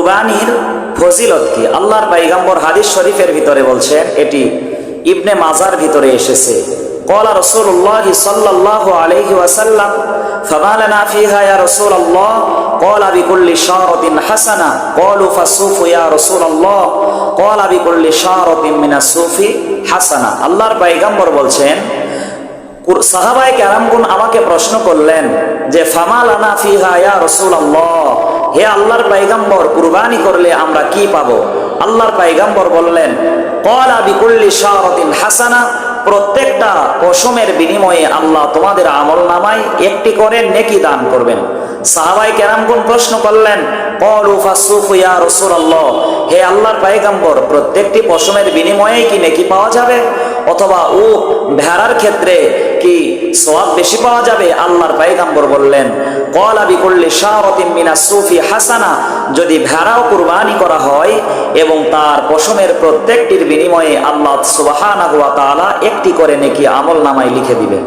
কুরবানির ফজিলত কি? আল্লাহর পয়গম্বর হাদিস শরীফের ভিতরে বলছেন, এটি ইবনে মাজার ভিতরে এসেছে, ক্বালা রাসূলুল্লাহ সাল্লাল্লাহু আলাইহি ওয়াসাল্লাম ফামা লানা ফিহা ইয়া রাসূলুল্লাহ ক্বালা বিকুল্লি শারাতিন হাসানা ক্বালু ফাসুফু ইয়া রাসূলুল্লাহ ক্বালা বিকুল্লি শারাতিন মিনাস সুফি হাসানা। আল্লাহর পয়গম্বর বলছেন, সাহাবায়ে কেরামগণ আমাকে প্রশ্ন করলেন যে ফামা লানা ফিহা ইয়া রাসূলুল্লাহ, হে আল্লাহর পয়গম্বর, কুরবানি করলে আমরা কি পাবো? আল্লাহর পয়গম্বর বললেন, ক্বালা বিকুল্লি শারাতিন হাসানা, প্রত্যেকটা পশমের বিনিময়ে আল্লাহ তোমাদের আমলনামায় একটি করে নেকি দান করবেন। সাহাবায়ে কেরামগণ প্রশ্ন করলেন, ক্বালু ফাসুফু ইয়া রাসূলুল্লাহ, হে আল্লাহর পয়গম্বর, প্রত্যেকটি পশমের বিনিময়ে কি নেকি পাওয়া যাবে, অথবা উট ভেড়ার ক্ষেত্রে কি সওয়াব বেশি পাওয়া যাবে? আল্লাহর পয়গম্বর বললেন, ক্বালা বিকুল্লি শারাতিন মিনাস সুফি হাসানা, যদি ভেড়াও কুরবানি করা হয় এবং তার পশমের প্রত্যেকটির বিনিময়ে আল্লাহ সুবহানাহু ওয়া তাআলা একটি করে নেকি আমলনামায় লিখে দিবেন।